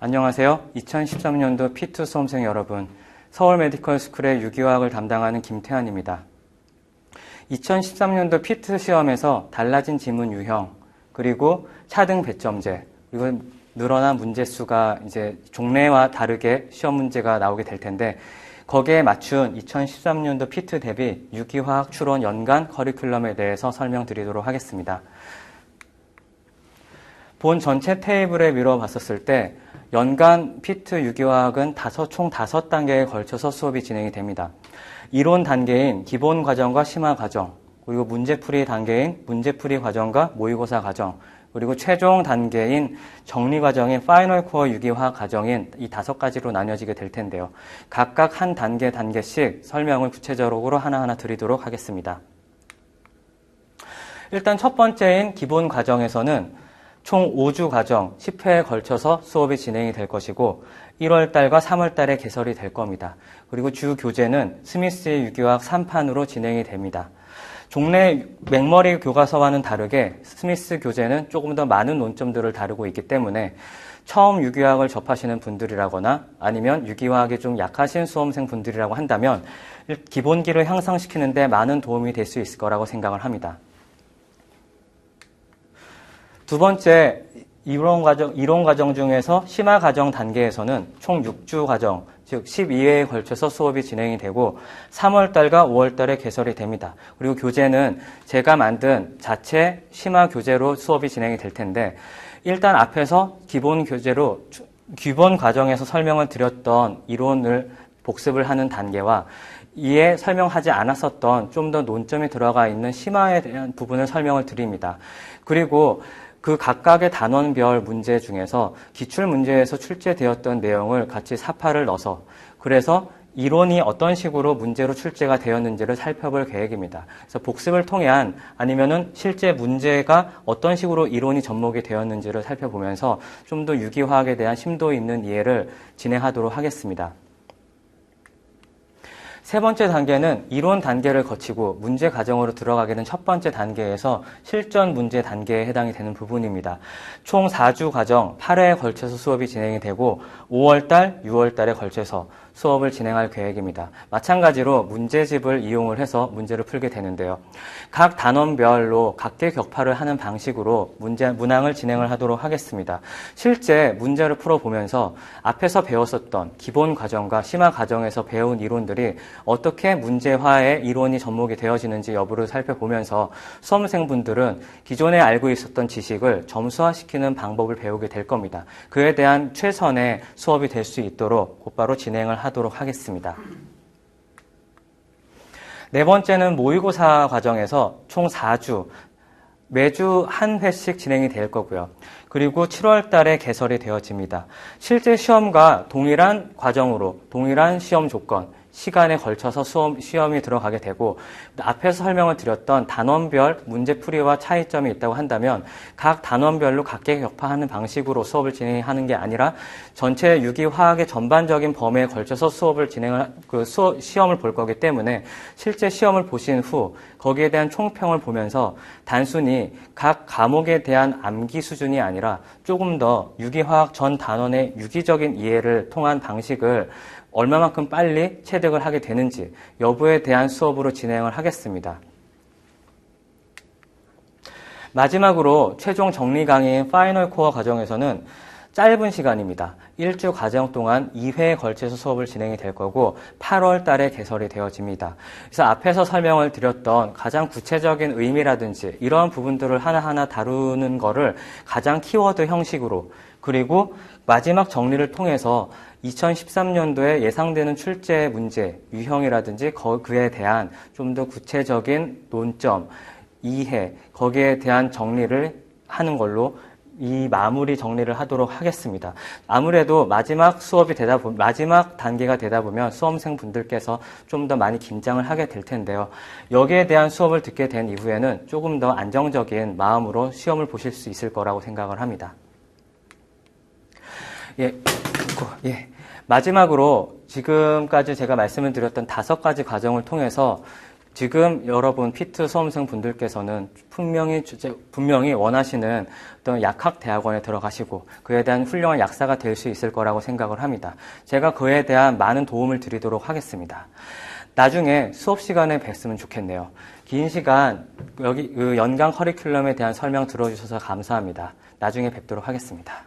안녕하세요. 2013년도 P2 수험생 여러분, 서울 메디컬 스쿨의 유기화학을 담당하는 김태환입니다. 2013년도 P2 시험에서 달라진 지문 유형, 그리고 차등 배점제, 그리고 늘어난 문제수가 이제 종래와 다르게 시험 문제가 나오게 될 텐데, 거기에 맞춘 2013년도 P2 대비 유기화학 추론 연간 커리큘럼에 대해서 설명드리도록 하겠습니다. 본 전체 테이블에 미뤄봤었을 때 연간 P2 유기화학은 총 5단계에 걸쳐서 수업이 진행이 됩니다. 이론 단계인 기본 과정과 심화 과정, 그리고 문제풀이 단계인 문제풀이 과정과 모의고사 과정, 그리고 최종 단계인 정리 과정인 파이널 코어 유기화학 과정인 이 5가지로 나뉘어지게 될 텐데요. 각각 한 단계씩 설명을 구체적으로 하나하나 드리도록 하겠습니다. 일단 첫 번째인 기본 과정에서는 총 5주 과정 10회에 걸쳐서 수업이 진행이 될 것이고 1월달과 3월달에 개설이 될 겁니다. 그리고 주 교재는 스미스의 유기화학 3판으로 진행이 됩니다. 종래 맥머리 교과서와는 다르게 스미스 교재는 조금 더 많은 논점들을 다루고 있기 때문에 처음 유기화학을 접하시는 분들이라거나 아니면 유기화학이 좀 약하신 수험생 분들이라고 한다면 기본기를 향상시키는 데 많은 도움이 될 수 있을 거라고 생각을 합니다. 두 번째, 이론 과정 중에서 심화 과정 단계에서는 총 6주 과정, 즉 12회에 걸쳐서 수업이 진행이 되고 3월달과 5월달에 개설이 됩니다. 그리고 교재는 제가 만든 자체 심화 교재로 수업이 진행이 될 텐데 일단 앞에서 기본 과정에서 설명을 드렸던 이론을 복습을 하는 단계와 이에 설명하지 않았었던 좀 더 논점이 들어가 있는 심화에 대한 부분을 설명을 드립니다. 그리고 그 각각의 단원별 문제 중에서 기출문제에서 출제되었던 내용을 같이 사파를 넣어서 그래서 이론이 어떤 식으로 문제로 출제가 되었는지를 살펴볼 계획입니다. 그래서 복습을 통한 아니면은 실제 문제가 어떤 식으로 이론이 접목이 되었는지를 살펴보면서 좀 더 유기화학에 대한 심도 있는 이해를 진행하도록 하겠습니다. 세 번째 단계는 이론 단계를 거치고 문제 과정으로 들어가게 된 첫 번째 단계에서 실전 문제 단계에 해당이 되는 부분입니다. 총 4주 과정 8회에 걸쳐서 수업이 진행이 되고 5월달, 6월달에 걸쳐서 수업을 진행할 계획입니다. 마찬가지로 문제집을 이용을 해서 문제를 풀게 되는데요. 각 단원별로 각계 격파를 하는 방식으로 문항을 진행을 하도록 하겠습니다. 실제 문제를 풀어보면서 앞에서 배웠었던 기본 과정과 심화 과정에서 배운 이론들이 어떻게 문제화에 이론이 접목이 되어지는지 여부를 살펴보면서 수험생분들은 기존에 알고 있었던 지식을 점수화시키는 방법을 배우게 될 겁니다. 그에 대한 최선의 수업이 될 수 있도록 곧바로 진행을 하도록 하겠습니다. 네 번째는 모의고사 과정에서 총 4주, 매주 한 회씩 진행이 될 거고요. 그리고 7월 달에 개설이 되어집니다. 실제 시험과 동일한 과정으로, 동일한 시험 조건, 시간에 걸쳐서 시험이 들어가게 되고 앞에서 설명을 드렸던 단원별 문제풀이와 차이점이 있다고 한다면 각 단원별로 각계 격파하는 방식으로 수업을 진행하는 게 아니라 전체 유기화학의 전반적인 범위에 걸쳐서 시험을 볼 거기 때문에 실제 시험을 보신 후 거기에 대한 총평을 보면서 단순히 각 과목에 대한 암기 수준이 아니라 조금 더 유기화학 전 단원의 유기적인 이해를 통한 방식을 얼마만큼 빨리 체득을 하게 되는지 여부에 대한 수업으로 진행을 하겠습니다. 마지막으로 최종 정리 강의인 파이널 코어 과정에서는 짧은 시간입니다. 1주 과정 동안 2회에 걸쳐서 수업을 진행이 될 거고 8월 달에 개설이 되어집니다. 그래서 앞에서 설명을 드렸던 가장 구체적인 의미라든지 이러한 부분들을 하나하나 다루는 거를 가장 키워드 형식으로 그리고 마지막 정리를 통해서 2013년도에 예상되는 출제 문제, 유형이라든지 그에 대한 좀 더 구체적인 논점, 이해, 거기에 대한 정리를 하는 걸로 이 마무리 정리를 하도록 하겠습니다. 아무래도 마지막 단계가 되다 보면 수험생 분들께서 좀 더 많이 긴장을 하게 될 텐데요. 여기에 대한 수업을 듣게 된 이후에는 조금 더 안정적인 마음으로 시험을 보실 수 있을 거라고 생각을 합니다. 마지막으로 지금까지 제가 말씀을 드렸던 5가지 과정을 통해서 지금 여러분 피트 수험생 분들께서는 분명히 원하시는 어떤 약학대학원에 들어가시고 그에 대한 훌륭한 약사가 될 수 있을 거라고 생각을 합니다. 제가 그에 대한 많은 도움을 드리도록 하겠습니다. 나중에 수업 시간에 뵀으면 좋겠네요. 긴 시간 여기 연강 커리큘럼에 대한 설명 들어주셔서 감사합니다. 나중에 뵙도록 하겠습니다.